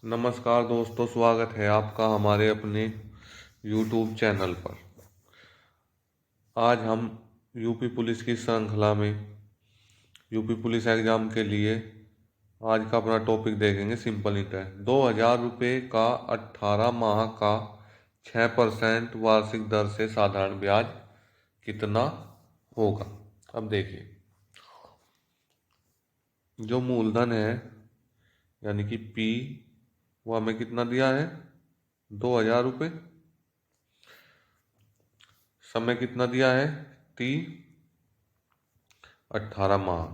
नमस्कार दोस्तों, स्वागत है आपका हमारे अपने YouTube चैनल पर। आज हम यूपी पुलिस की श्रृंखला में यूपी पुलिस एग्जाम के लिए आज का अपना टॉपिक देखेंगे। सिंपल इंटरेस्ट 2000 रुपये का 18 माह का 6% वार्षिक दर से साधारण ब्याज कितना होगा। अब देखिए, जो मूलधन है यानी कि P, वो हमें कितना दिया है 2000 रुपये। समय कितना दिया है T 18 माह,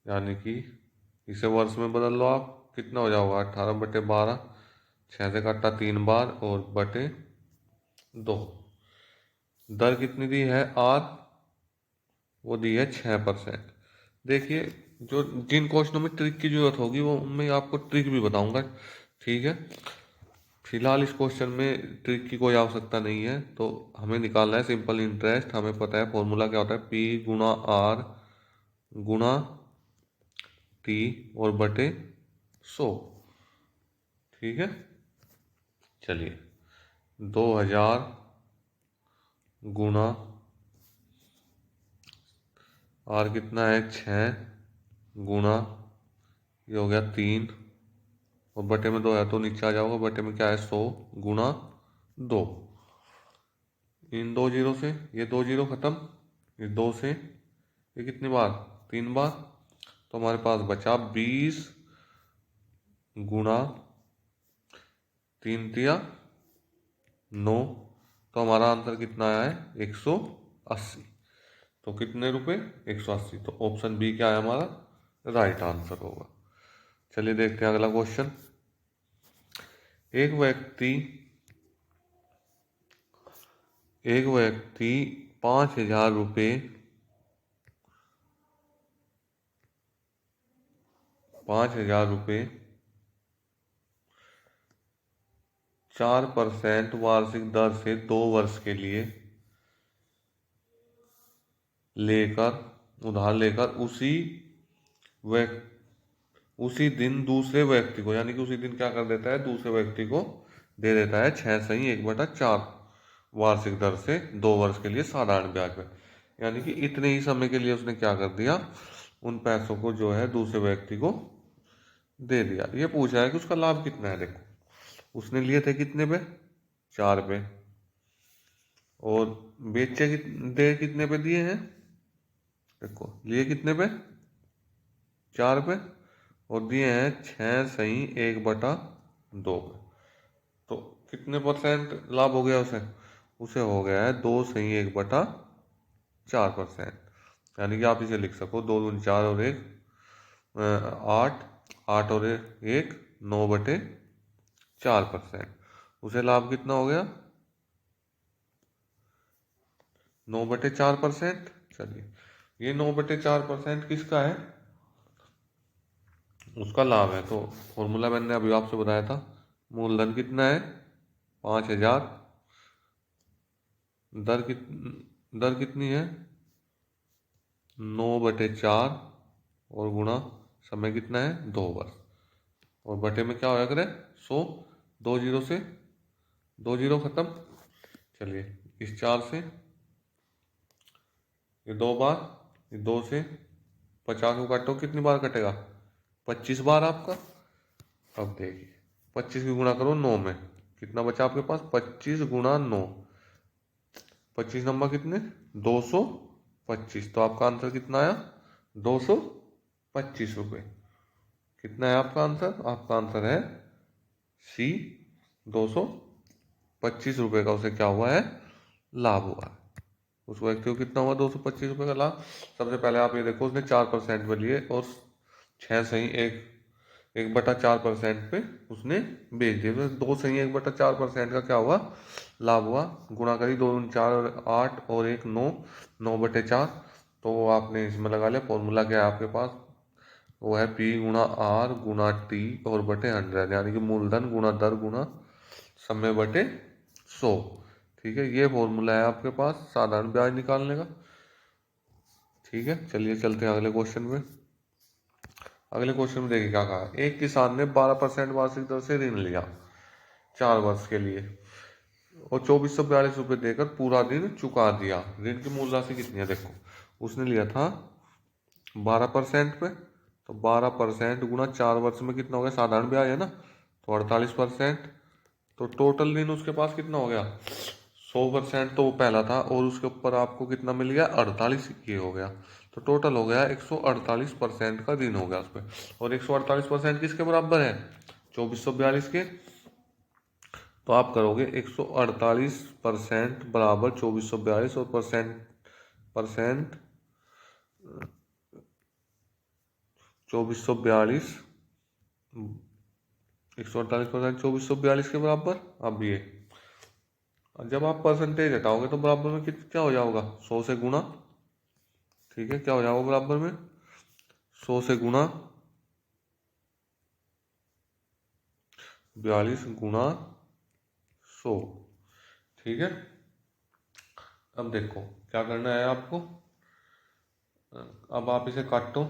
यानी कि इसे वर्ष में बदल लो आप, कितना हो जाओगा 18/12, 6 से काटा 3 बार और बटे 2। दर कितनी दी है R, वो दी है 6%। देखिए, जो जिन क्वेश्चनों में ट्रिक की जरूरत होगी वो मैं आपको ट्रिक भी बताऊंगा, ठीक है। फिलहाल इस क्वेश्चन में ट्रिक की कोई आवश्यकता नहीं है। तो हमें निकालना है सिंपल इंटरेस्ट। हमें पता है फॉर्मूला क्या होता है, P गुणा R गुणा T और बटे 100, ठीक है। चलिए, 2000 गुणा R कितना है 6 गुणा, ये हो गया 3 और बटे में 2 है तो नीचे आ जाओगा, बटे में क्या है 100 गुणा 2। इन 2 जीरो से ये 2 जीरो खत्म, ये 2 से ये कितनी बार 3 बार, तो हमारे पास बचा 20 गुणा 3 तिया 9। तो हमारा आंसर कितना आया है 180। तो कितने रुपए 180। तो ऑप्शन बी क्या है हमारा राइट आंसर होगा। चलिए देखते हैं अगला क्वेश्चन। एक व्यक्ति 5,000 रुपये 4% वार्षिक दर से 2 वर्ष के लिए उधार लेकर उसी दिन दूसरे व्यक्ति को, यानी कि उसी दिन क्या कर देता है, दूसरे व्यक्ति को दे देता है 6/1/4 वार्षिक दर से 2 वर्ष के लिए साधारण ब्याज पर। यानी कि इतने ही समय के लिए उसने क्या कर दिया, उन पैसों को जो है दूसरे व्यक्ति को दे दिया। ये पूछ रहा है कि उसका लाभ कितना है। देखो, उसने लिए थे कितने पे 4 पे, और दे कितने पे दिए हैं, देखो लिए कितने पे 4 पे और दिए हैं 6/1/2 पे। तो कितने परसेंट लाभ हो गया उसे हो गया है 2/1/4%। यानी कि आप इसे लिख सको 2 दूनी 4 और 1 8, 8 और 1 9/4%। उसे लाभ कितना हो गया 9/4%। चलिए, ये 9/4% किसका है, उसका लाभ है। तो फॉर्मूला मैंने अभी आपसे बताया था, मूलधन कितना है 5,000, दर कितनी है 9/4 और गुणा समय कितना है 2 वर्ष, और बटे में क्या होया करे 100। 2 जीरो से 2 जीरो खत्म। चलिए, इस 4 से ये 2 बार, ये 2 से 50 को काटो, कितनी बार कटेगा 25 बार आपका। अब देखिए 25 की गुणा करो 9 में, कितना बचा आपके पास 25 गुणा 9, 25 नंबर कितने 225। तो आपका आंसर कितना आया 225 रुपये। कितना है आपका आंसर है सी 225 रुपये का उसे क्या हुआ है लाभ हुआ है। उस व्यक्ति को कितना हुआ 225 रुपये का लाभ। सबसे पहले आप ये देखो, उसने 4% पे लिए और 6/1/4% पे उसने बेच दिया। तो 2/1/4% का क्या हुआ लाभ हुआ। गुणा करी 2 दूनी 4 और 8 और 1 9, 9/4। तो आपने इसमें लगा लिया। फॉर्मूला क्या है आपके पास, वो है P गुणा R गुणा T और बटे 100, यानी कि मूलधन गुणा दर गुणा समय बटे 100। ठीक है, ये फॉर्मूला है आपके पास साधारण ब्याज निकालने का। ठीक है, चलिए चलते हैं अगले क्वेश्चन पे। अगले क्वेश्चन में देखिए क्या कहा है। एक किसान ने 12% वार्षिक दर से ऋण लिया 4 वर्ष के लिए और 2442 रुपये देकर पूरा ऋण चुका दिया। ऋण की मूल राशि कितनी है? देखो, उसने लिया था 12% पे, तो 12% गुणा 4 वर्ष में कितना हो गया? साधारण ब्याज है ना, तो 48%। तो टोटल ऋण उसके पास कितना हो गया? 100%। तो वो पहला था और उसके ऊपर आपको कितना मिल गया? 48 ये हो गया। तो टोटल हो गया 148% का ऋण हो गया उस पर। और 148% किसके बराबर है? 2442 के। तो आप करोगे 148% बराबर 2442 और परसेंट परसेंट 2442, 148% 2442 के बराबर। अब ये जब आप परसेंटेज हटाओगे तो बराबर में क्या हो जाओगा? 100 से गुणा। ठीक है, क्या हो जाएगा बराबर में? 100 से गुणा 42 गुणा 100। ठीक है, अब देखो क्या करना है आपको। अब आप इसे काटो,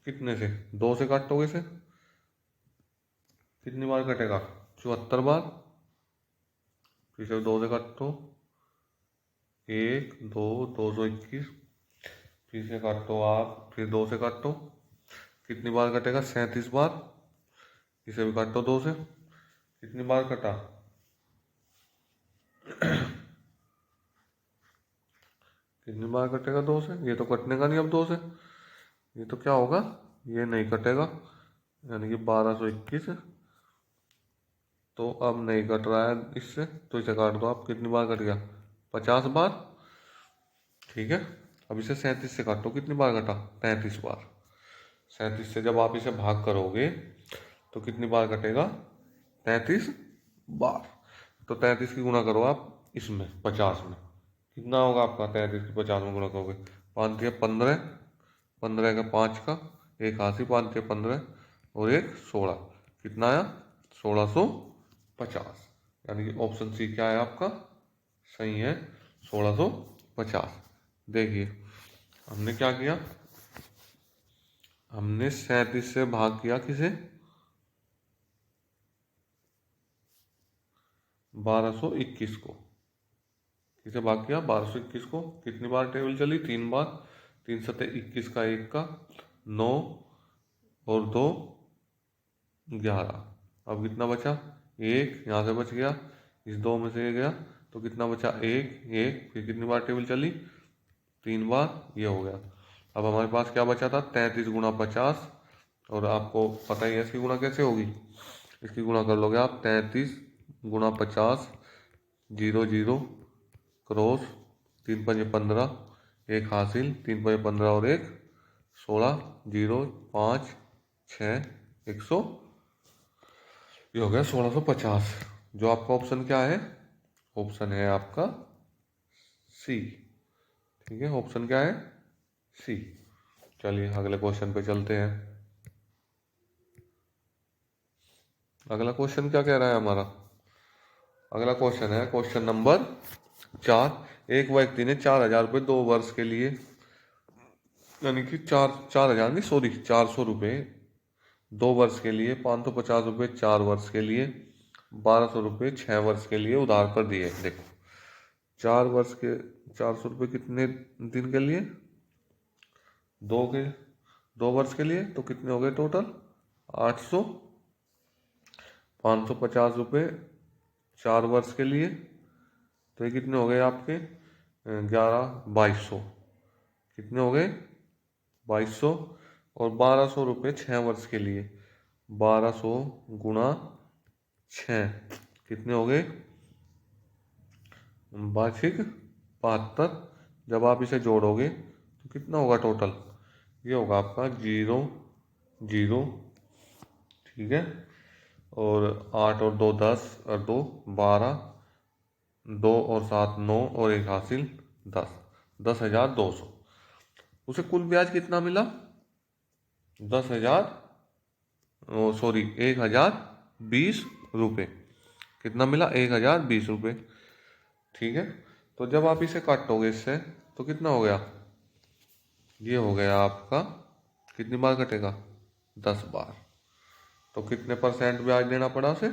कितने से? 2 से काटोगे इसे, कितनी बार कटेगा? 74 बार। फिर से 2 से काटो, 1 2 221। फिर से काटो आप, फिर 2 से काटो, कितनी बार कटेगा? 37 बार। इसे भी काटो 2 से, कितनी बार कटा? कितनी बार कटेगा 2 से? ये तो कटने का नहीं अब 2 से, ये तो क्या होगा? ये नहीं कटेगा, यानी कि 1221। तो अब नहीं कट रहा है इससे, तो इसे काट दो आप। कितनी बार कट गया? 50 बार। ठीक है, अब इसे 37 से काटो, कितनी बार कटा? 35 बार। 37 से जब आप इसे भाग करोगे तो कितनी बार कटेगा? 33 बार। तो 33 की गुणा करो आप इसमें 50 में, कितना होगा आपका? 33 की 50 में गुणा करोगे, 5 या 15, 15 का 5 का, एक हाथी, 5 या 15 और एक 16, कितना आया? 1650। यानी कि ऑप्शन सी क्या है आपका? सही है, 1650। देखिए हमने क्या किया, हमने 37 से भाग किया किसे? 1221 को। किसे भाग किया? 1221 को। कितनी बार टेबल चली? 3 बार। 3 सत्ते 21 का, एक का 9 और 2 11। अब कितना बचा? एक यहाँ से बच गया, इस 2 में से ये गया, तो कितना बचा? एक एक। फिर कितनी बार टेबल चली? 3 बार। ये हो गया। अब हमारे पास क्या बचा था? 33 गुणा 50। और आपको पता ही है इसकी गुणा कैसे होगी। इसकी गुणा कर लोगे आप, 33 गुणा 50, 0 0 क्रॉस, 3 पंजे 15, एक हासिल, 3 पंजे 15 और एक 16, 0 5 6 100। ये हो गया 1650। जो आपका ऑप्शन क्या है? ऑप्शन है आपका सी। ठीक है, ऑप्शन क्या है? सी। चलिए अगले क्वेश्चन पे चलते हैं। अगला क्वेश्चन क्या कह रहा है हमारा? अगला क्वेश्चन है क्वेश्चन नंबर 4। एक व्यक्ति ने 4000 रुपये 2 वर्ष के लिए, यानी कि 4000 नहीं, सॉरी, 400 रुपये 2 वर्ष के लिए, 550 रुपये 4 वर्ष के लिए, 1200 रुपये 6 वर्ष के लिए उधार पर दिए। देखो 4 वर्ष के 400 रुपये कितने दिन के लिए? दो के 2 वर्ष के लिए, तो कितने हो गए टोटल? 800। 550 रुपये 4 वर्ष के लिए, तो ये कितने हो गए आपके? 2200। कितने हो गए? 2200। और 1200 रुपये 6 वर्ष के लिए, 1200 गुणा 6, कितने हो गए? वार्षिक 72। जब आप इसे जोड़ोगे तो कितना होगा टोटल? ये होगा आपका 0 0। ठीक है, और 8 और 2 10 और 2 12, 2 और 7 9 और एक हासिल 10, 10,200। उसे कुल ब्याज कितना मिला? 10,000, सॉरी 1,020 रुपये। कितना मिला? 1,020 रुपये। ठीक है, तो जब आप इसे काटोगे इससे तो कितना हो गया? ये हो गया आपका, कितनी बार कटेगा? 10 बार। तो कितने परसेंट ब्याज देना पड़ा उसे?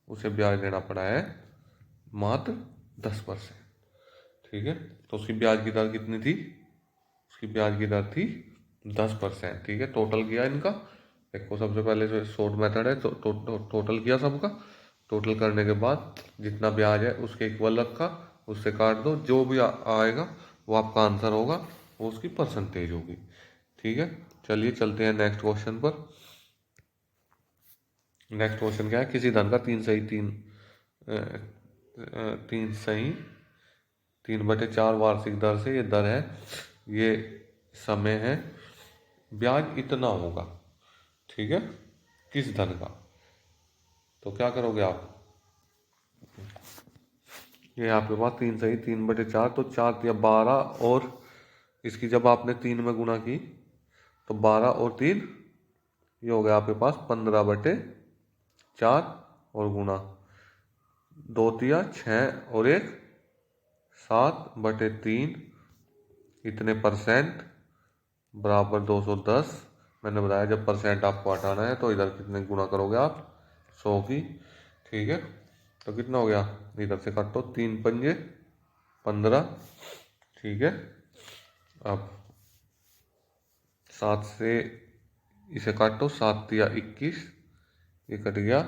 उसे ब्याज देना पड़ा है मात्र 10%। ठीक है, तो उसकी ब्याज की दर कितनी थी? उसकी ब्याज की दर थी 10%। ठीक है, टोटल किया इनका। देखो सबसे पहले जो शॉर्ट मेथड है, तो टोटल किया सबका। टोटल करने के बाद जितना ब्याज है उसके इक्वल रखा, उससे काट दो, जो भी आएगा वो आपका आंसर होगा, वो उसकी परसेंटेज होगी। ठीक है, चलिए चलते हैं नेक्स्ट क्वेश्चन पर। नेक्स्ट क्वेश्चन क्या है? किसी धन का 3/4 वार्षिक दर से, ये दर है, ये समय है, ब्याज इतना होगा। ठीक है, किस धन का? तो क्या करोगे आप? ये आपके पास 3/4, तो 4×3 = 12, और इसकी जब आपने 3 में गुणा की तो 12 और 3, ये हो गया आपके पास 15/4, और गुणा 2×6 और 1 7/3, इतने परसेंट बराबर 210। मैंने बताया जब परसेंट आपको हटाना है तो इधर कितने गुणा करोगे आप? 100 की। ठीक है, तो कितना हो गया? इधर से काटो, 3×5 = 15। ठीक है, अब 7 से इसे काटो, 7×3 = 21, ये कट गया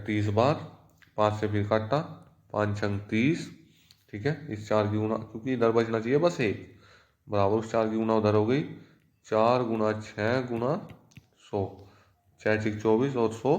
30 बार। 5 से फिर काटा, 5×6 = 30। ठीक है, इस 4 की गुना, क्योंकि इधर बचना चाहिए बस 1, बराबर उस 4 की गुना उधर हो गई। 4×6 × 100, 6×6 = 24, और 100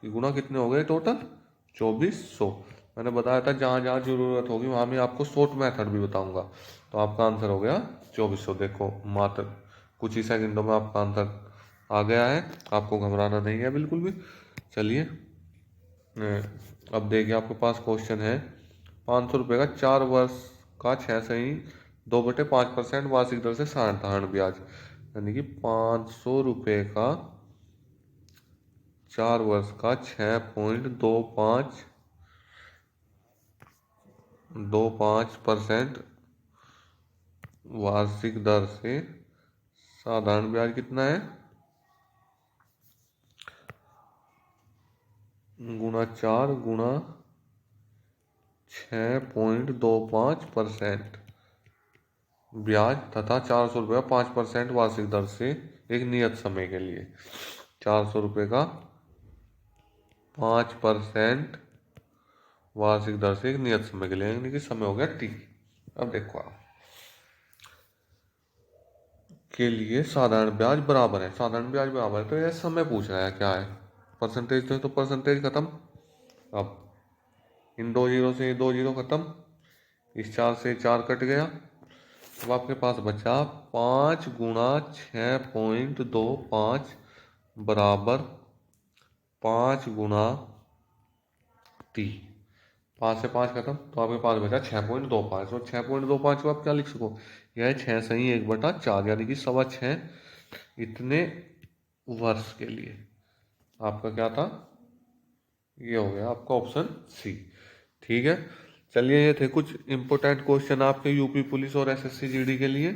की गुना कितने हो गए टोटल? 2400। मैंने बताया था जहाँ जहाँ जरूरत होगी वहाँ मैं आपको शॉर्ट मेथड भी बताऊंगा। तो आपका आंसर हो गया 2400। देखो मात्र कुछ ही सेकंडों में आपका आंसर आ गया है, आपको घबराना नहीं है बिल्कुल भी। चलिए अब देखिए आपके पास क्वेश्चन है, 500 रुपये का 4 वर्ष का 6.2/5% वार्षिक दर से साधारण ब्याज, यानी कि 500 रुपये का 4 वर्ष का 6.25% वार्षिक दर से साधारण ब्याज कितना है? गुणा 4 गुणा 6.25% ब्याज तथा 400 रुपये 5% वार्षिक दर से एक नियत समय के लिए। 400 रुपये का 5% वार्षिक दर से एक नियत समय के लिए, यानी कि समय हो गया T। अब देखो आप के लिए साधारण ब्याज बराबर है, साधारण ब्याज बराबर है, तो यह समय पूछ रहा है क्या है? परसेंटेज तो परसेंटेज खत्म। अब इन 2 जीरो से 2 जीरो खत्म, इस 4 से 4 कट गया। अब आपके पास बचा 5×6.25 बराबर 5×T। 5 से 5 खत्म, तो आपके पास बचा 6.25, और 6.25 को आप क्या लिख सको? यह है 6×1/4, यानी कि 6.25 इतने वर्ष के लिए। आपका क्या था? ये हो गया आपका ऑप्शन सी। ठीक है, चलिए ये थे कुछ इंपोर्टेंट क्वेश्चन आपके यूपी पुलिस और एसएससी जीडी के लिए।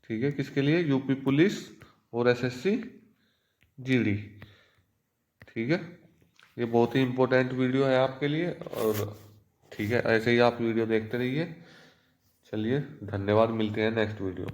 ठीक है, किसके लिए? यूपी पुलिस और एसएससी जीडी। ठीक है, ये बहुत ही इंपॉर्टेंट वीडियो है आपके लिए, और ठीक है ऐसे ही आप वीडियो देखते रहिए। चलिए धन्यवाद, मिलते हैं नेक्स्ट वीडियो।